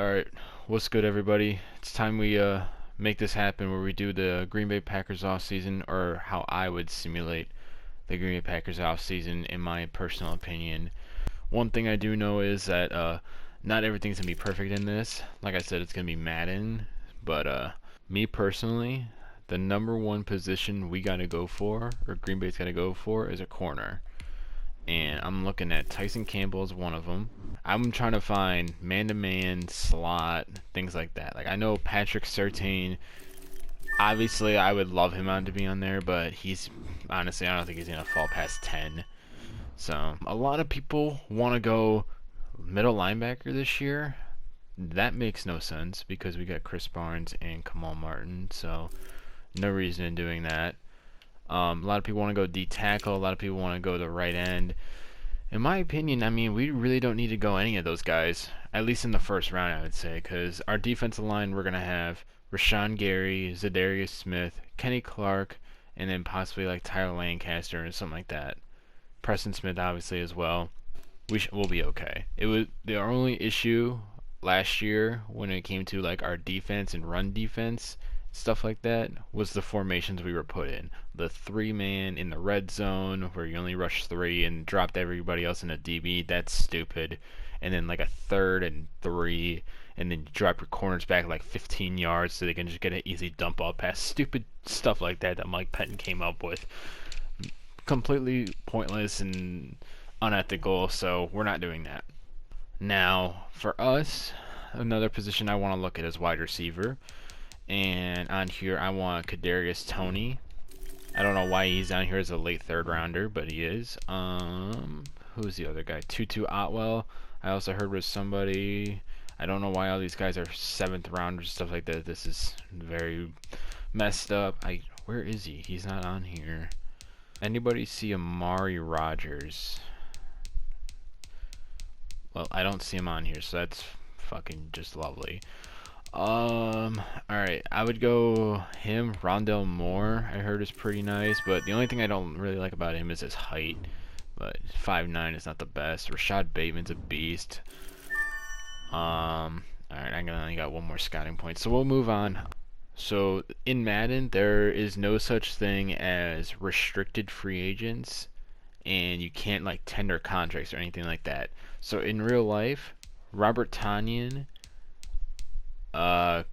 Alright, what's good everybody? It's time we make this happen where we do the Green Bay Packers off season, or how I would simulate the Green Bay Packers off season in my personal opinion. One thing I do know is that not everything's gonna be perfect in this. Like I said, it's gonna be Madden, but me personally, the number one position we gotta go for, or Green Bay's gotta go for, is a corner. And I'm looking at Tyson Campbell as one of them. I'm trying to find man-to-man, slot, things like that. Like I know Patrick Surtain. Obviously, I would love him on to be on there, but he's honestly, I don't think he's gonna fall past 10. So a lot of people want to go middle linebacker this year. That makes no sense because we got Chris Barnes and Kamal Martin, so no reason in doing that. A lot of people want to go D tackle. A lot of people want to go the right end. In my opinion, I mean, we really don't need to go any of those guys, at least in the first round, I would say, because our defensive line, we're going to have Rashawn Gary, Zadarius Smith, Kenny Clark, and then possibly like Tyler Lancaster or something like that. Preston Smith, obviously, as well. We'll be okay. It was the only issue last year when it came to like our defense and run defense, stuff like that, was the formations we were put in. The 3-man in the red zone where you only rush 3 and dropped everybody else in a DB. That's stupid. And then like a 3rd and 3, and then you drop your corners back like 15 yards so they can just get an easy dump off pass. Stupid stuff like that that Mike Pettin came up with. Completely pointless and unethical, so we're not doing that. Now, for us, another position I want to look at is wide receiver. And on here, I want Kadarius Toney. I don't know why he's down here as a late 3rd rounder, but he is. Who's the other guy? Tutu Atwell. I also heard was somebody. I don't know why all these guys are 7th rounders, stuff like that. This is very messed up. Where is he? He's not on here. Anybody see Amari Rogers? Well, I don't see him on here, so that's fucking just lovely. Alright, I would go him. Rondell Moore, I heard, is pretty nice, but the only thing I don't really like about him is his height. But 5'9" is not the best. Rashad Bateman's a beast. Alright, I only got one more scouting point, so we'll move on. So, in Madden, there is no such thing as restricted free agents, and you can't, like, tender contracts or anything like that. So, in real life, Robert Tonyan,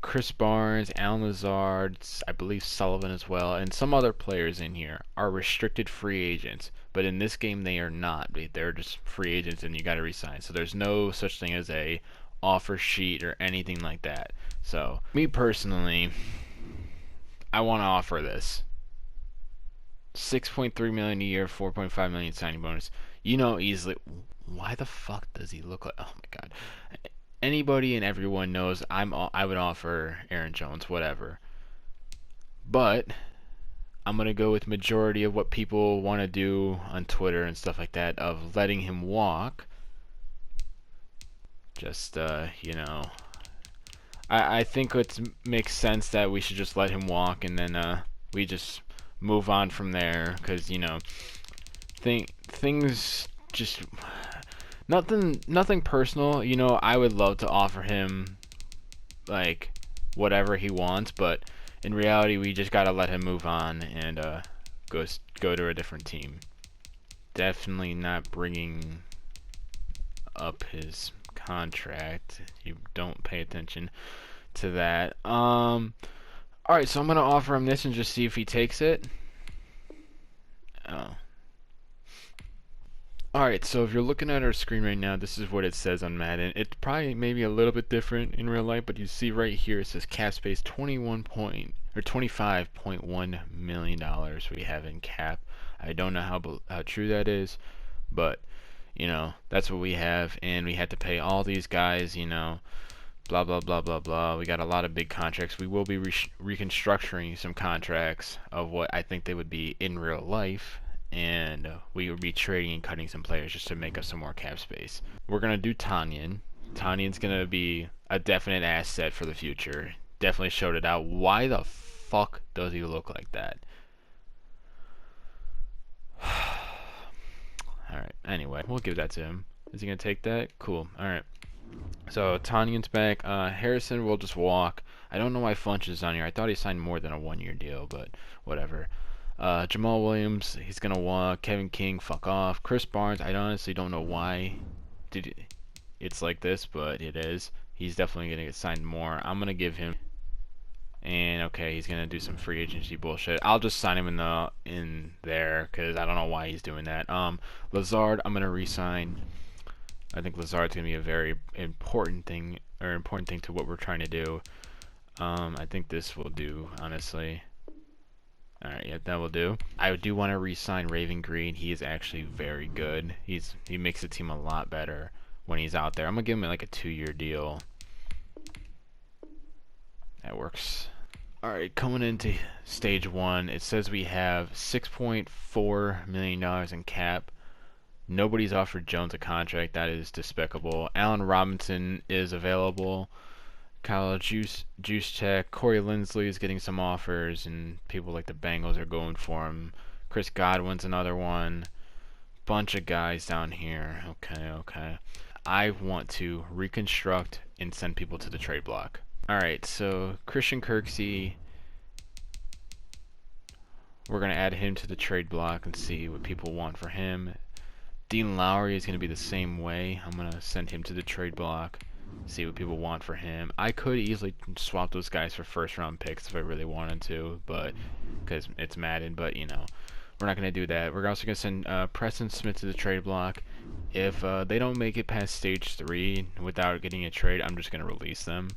Chris Barnes, Alan Lazard, I believe Sullivan as well, and some other players in here are restricted free agents. But in this game, they are not. They're just free agents, and you got to resign. So there's no such thing as a offer sheet or anything like that. So me personally, I want to offer this 6.3 million a year, 4.5 million signing bonus. You know easily. Why the fuck does he look like? Oh my god. Anybody and everyone knows I would offer Aaron Jones whatever, but I'm gonna go with majority of what people want to do on Twitter and stuff like that, of letting him walk. Just you know, I think it makes sense that we should just let him walk, and then we just move on from there, because you know, things just nothing personal. You know, I would love to offer him like whatever he wants, but in reality, we just gotta let him move on and go to a different team. Definitely not bringing up his contract. You don't pay attention to that. All right, so I'm gonna offer him this and just see if he takes it. Oh. Alright, so if you're looking at our screen right now, this is what it says on Madden. It's probably maybe a little bit different in real life, but you see right here it says cap space $25.1 million we have in cap. I don't know how true that is, but you know, that's what we have, and we had to pay all these guys, you know, blah blah blah blah blah. We got a lot of big contracts. We will be reconstructing some contracts of what I think they would be in real life, and we will be trading and cutting some players just to make us some more cap space. We're gonna do Tanyan. Tanyan's gonna be a definite asset for the future. Definitely showed it out. Why the fuck does he look like that? Alright, anyway, we'll give that to him. Is he gonna take that? Cool. Alright. So Tanyan's back. Harrison will just walk. I don't know why Funch is on here. I thought he signed more than a 1-year deal, but whatever. Jamal Williams, he's gonna walk. Kevin King, fuck off. Chris Barnes, I honestly don't know why it's like this, but it is. He's definitely gonna get signed more. I'm gonna give him. And okay, he's gonna do some free agency bullshit. I'll just sign him in there because I don't know why he's doing that. Lazard, I'm gonna re-sign. I think Lazard's gonna be a very important thing to what we're trying to do. I think this will do, honestly. All right, yeah, that will do. I do want to re-sign Raven Green. He is actually very good. He makes the team a lot better when he's out there. I'm gonna give him like a 2-year deal. That works. Alright, coming into stage 1, it says we have $6.4 million in cap. Nobody's offered Jones a contract. That is despicable. Allen Robinson is available. Kyle Juszczyk, Corey Linsley is getting some offers, and people like the Bengals are going for him. Chris Godwin's another one. Bunch of guys down here. Okay. I want to reconstruct and send people to the trade block. Alright, so Christian Kirksey, we're going to add him to the trade block and see what people want for him. Dean Lowry is going to be the same way. I'm going to send him to the trade block, see what people want for him. I could easily swap those guys for first-round picks if I really wanted to, but because it's Madden, but you know, we're not going to do that. We're also going to send Preston Smith to the trade block. If they don't make it past stage 3 without getting a trade, I'm just going to release them.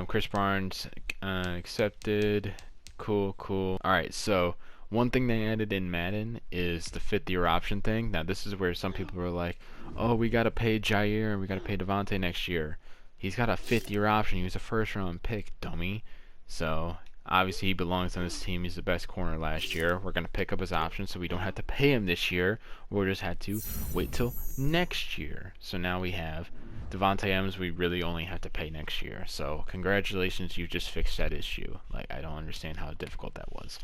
Chris Barnes accepted. Cool. Alright, so one thing they added in Madden is the 5th-year option thing. Now this is where some people were like, oh, we gotta pay Jair and we gotta pay Devontae next year. He's got a 5th-year option. He was a first-round pick, dummy. So obviously he belongs on this team. He's the best corner last year. We're gonna pick up his option so we don't have to pay him this year. We'll just have to wait till next year. So now we have Devontae Adams, we really only have to pay next year. So congratulations, you just fixed that issue. Like, I don't understand how difficult that was.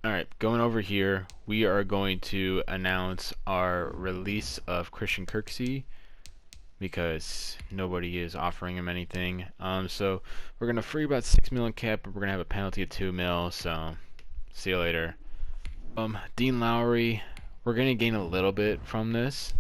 Alright, going over here, we are going to announce our release of Christian Kirksey because nobody is offering him anything. So we're going to free about $6 million cap, but we're going to have a penalty of $2 million, so see you later. Dean Lowry, we're going to gain a little bit from this.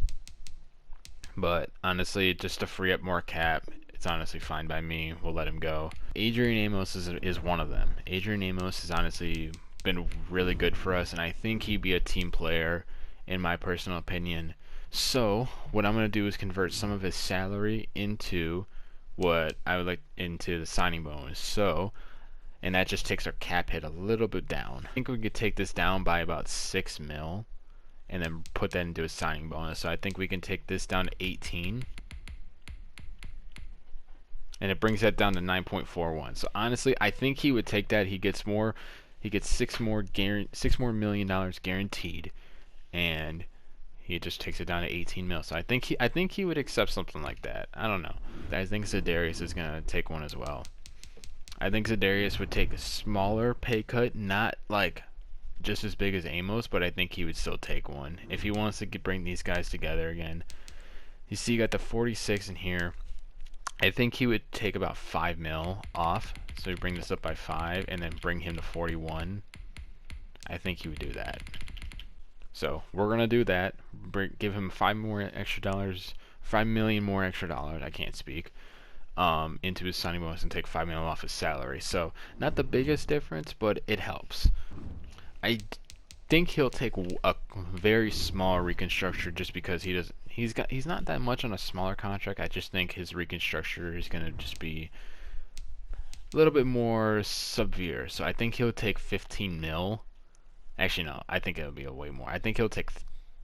But honestly, just to free up more cap, it's honestly fine by me. We'll let him go. Adrian Amos is one of them. Adrian Amos has honestly been really good for us, and I think he'd be a team player, in my personal opinion. So what I'm going to do is convert some of his salary into what I would like into the signing bonus. So, and that just takes our cap hit a little bit down. I think we could take this down by about $6 million. And then put that into a signing bonus. So I think we can take this down to 18. And it brings that down to 9.41. So honestly, I think he would take that. He gets more. He gets $6 more million guaranteed, and he just takes it down to 18 mil. So I think he would accept something like that. I don't know. I think Za'Darius is gonna take one as well. I think Za'Darius would take a smaller pay cut, not like just as big as Amos, but I think he would still take one if he wants to bring these guys together again. You see, you got the 46 in here. I think he would take about 5 mil off, so we bring this up by 5 and then bring him to 41. I think he would do that. So we're gonna do that. Give him $5 million more extra dollars. I can't speak. Into his signing bonus and take 5 mil off his salary. So not the biggest difference, but it helps. I think he'll take a very small reconstructure just because he's not that much on a smaller contract. I just think his reconstructure is gonna just be a little bit more severe. So I think he'll take 15 mil. Actually no, I think it'll be a way more. I think he'll take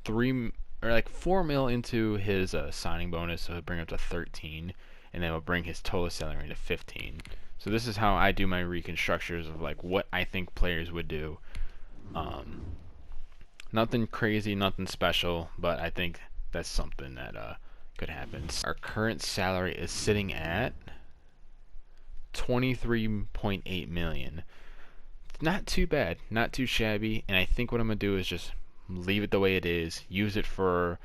4 mil into his signing bonus, so he'll bring up to 13, and then we'll bring his total salary to 15. So this is how I do my reconstructures of like what I think players would do. Nothing crazy, nothing special, but I think that's something that could happen. Our current salary is sitting at $23.8 million. Not too bad, not too shabby, and I think what I'm gonna do is just leave it the way it is, use it for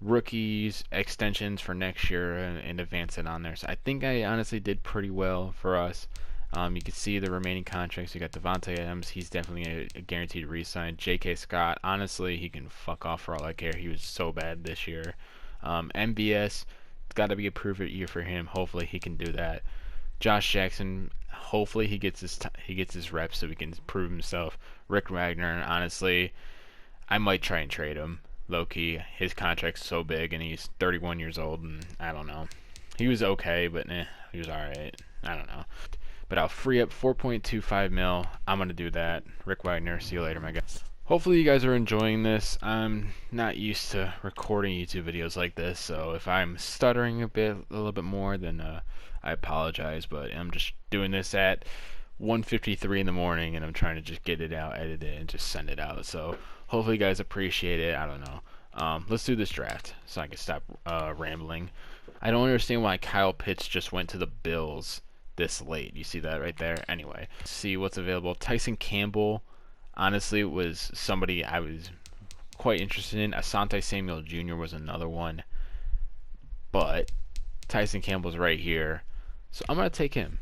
rookies, extensions for next year, and advance it on there. So I think I honestly did pretty well for us. You can see the remaining contracts. You got Devontae Adams. He's definitely a guaranteed re-sign. J.K. Scott, honestly, he can fuck off for all I care. He was so bad this year. MBS, it's got to be a prove-it year for him. Hopefully he can do that. Josh Jackson, hopefully he gets his reps so he can prove himself. Rick Wagner, honestly, I might try and trade him. Low-key, his contract's so big, and he's 31 years old, and I don't know. He was okay, but he was alright. I don't know. But I'll free up 4.25 mil. I'm going to do that. Rick Wagner, see you later, my guys. Hopefully you guys are enjoying this. I'm not used to recording YouTube videos like this, so if I'm stuttering a little bit more, then I apologize. But I'm just doing this at 1:53 in the morning, and I'm trying to just get it out, edit it, and just send it out. So hopefully you guys appreciate it. I don't know. Let's do this draft so I can stop rambling. I don't understand why Kyle Pitts just went to the Bills this late. You see that right there? Anyway, see what's available. Tyson Campbell, honestly, was somebody I was quite interested in. Asante Samuel Jr. was another one. But Tyson Campbell's right here, so I'm going to take him.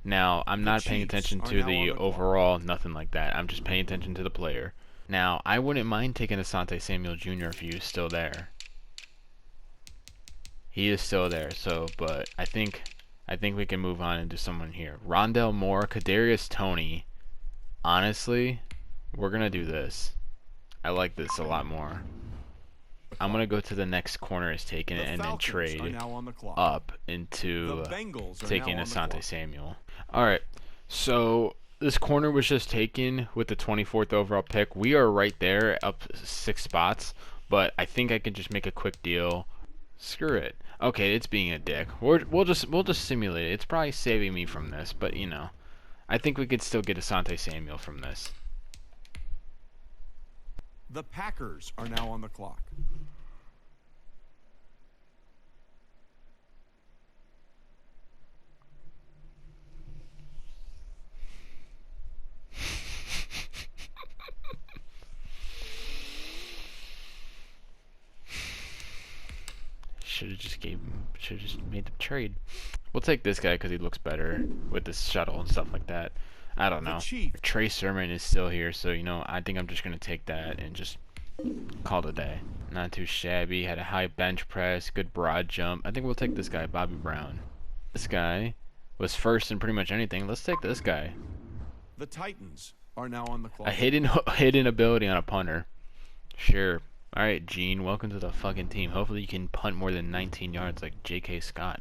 Now, I'm not paying attention to the overall, nothing like that. I'm just paying attention to the player. Now, I wouldn't mind taking Asante Samuel Jr. if he was still there. He is still there, so, but I think we can move on and do someone here. Rondell Moore, Kadarius Toney. Honestly, we're going to do this. I like this a lot more. I'm going to go to the next corner is taken and then trade up into taking Asante Samuel. Alright, so this corner was just taken with the 24th overall pick. We are right there, up 6 spots, but I think I can just make a quick deal. Screw it. Okay, it's being a dick. We'll just simulate it. It's probably saving me from this, but you know, I think we could still get Asante Samuel from this. The Packers are now on the clock. Should have just made the trade. We'll take this guy because he looks better with this shuttle and stuff like that. I don't know. Trey Sermon is still here, so you know, I think I'm just gonna take that and just call it a day. Not too shabby. Had a high bench press, good broad jump. I think we'll take this guy, Bobby Brown. This guy was first in pretty much anything. Let's take this guy. The Titans are now on the clock. A hidden ability on a punter. Sure. Alright, Gene, welcome to the fucking team. Hopefully you can punt more than 19 yards like J.K. Scott.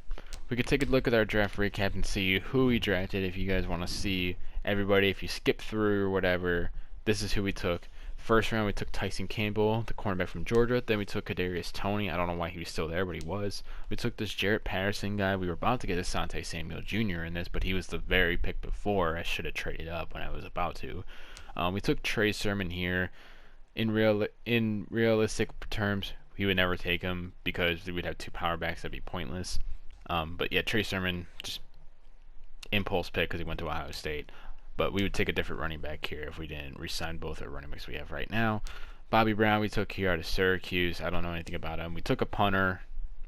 We could take a look at our draft recap and see who we drafted if you guys want to see everybody. If you skip through or whatever, this is who we took. First round, we took Tyson Campbell, the cornerback from Georgia. Then we took Kadarius Toney. I don't know why he was still there, but he was. We took this Jarrett Patterson guy. We were about to get Asante Samuel Jr. in this, but he was the very pick before. I should have traded up when I was about to. We took Trey Sermon here. In realistic terms, he would never take him because we'd have 2 power backs. That'd be pointless. But yeah, Trey Sermon, just impulse pick because he went to Ohio State. But we would take a different running back here if we didn't re-sign both our running backs we have right now. Bobby Brown we took here out of Syracuse. I don't know anything about him. We took a punter.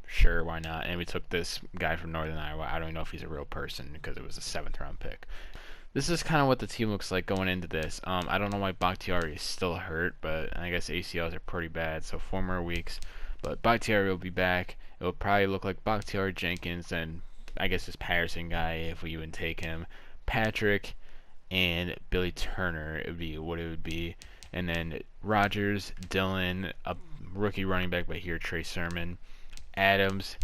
Sure, why not? And we took this guy from Northern Iowa. I don't even know if he's a real person because it was a 7th round pick. This is kind of what the team looks like going into this. I don't know why Bakhtiari is still hurt, but I guess ACLs are pretty bad, so 4 more weeks. But Bakhtiari will be back. It will probably look like Bakhtiari, Jenkins, and I guess this Patterson guy, if we even take him, Patrick, and Billy Turner. It would be what it would be. And then Rodgers, Dillon, a rookie running back, but here Trey Sermon, Adams.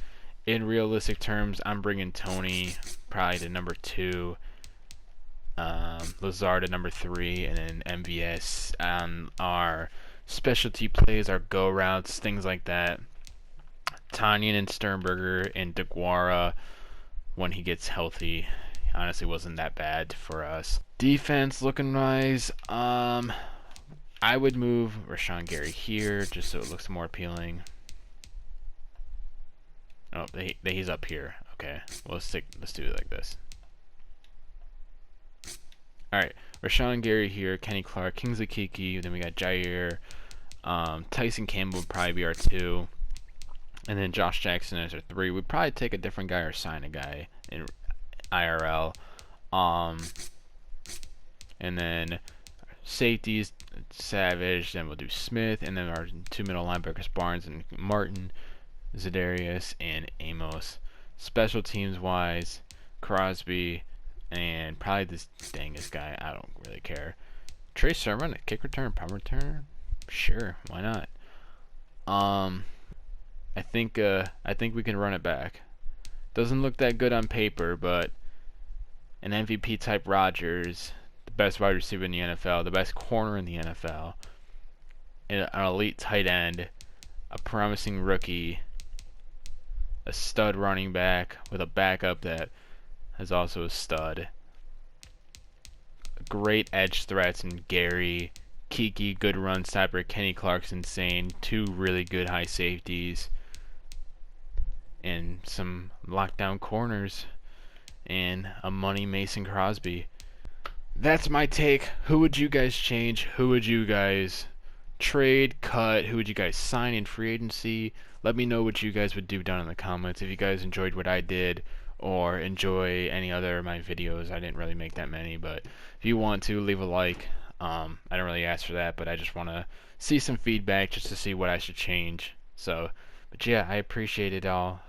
In realistic terms, I'm bringing Toney probably to number 2. Lazard at number 3, and then MVS on our specialty plays, our go routes, things like that. Tanyan and Sternberger and DeGuara when he gets healthy honestly wasn't that bad for us. Defense looking wise, I would move Rashawn Gary here just so it looks more appealing. Oh, he's up here. Okay, well, let's do it like this. Alright, Rashawn Gary here, Kenny Clark, Kingsley Kiki, then we got Jair, Tyson Campbell would probably be our 2. And then Josh Jackson as our 3. We'd probably take a different guy or sign a guy in IRL. And then safeties, Savage. Then we'll do Smith. And then our 2 middle linebackers, Barnes and Martin, Zadarius, and Amos. Special teams wise, Crosby, and probably this Dangus guy. I don't really care. Trey Sermon, a kick return, punt return. Sure, why not? I think we can run it back. Doesn't look that good on paper, but an MVP type Rodgers, the best wide receiver in the NFL, the best corner in the NFL, an elite tight end, a promising rookie, a stud running back with a backup that is also a stud. Great edge threats in Gary, Kiki, good run stopper, Kenny Clarkson, Sane, 2 really good high safeties, and some lockdown corners, and a money Mason Crosby. That's my take. Who would you guys change? Who would you guys trade, cut? Who would you guys sign in free agency? Let me know what you guys would do down in the comments. If you guys enjoyed what I did or enjoy any other of my videos, I didn't really make that many, but if you want to, leave a like. I don't really ask for that, but I just want to see some feedback just to see what I should change. So, but yeah, I appreciate it all.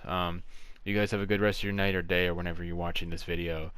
You guys have a good rest of your night or day or whenever you're watching this video.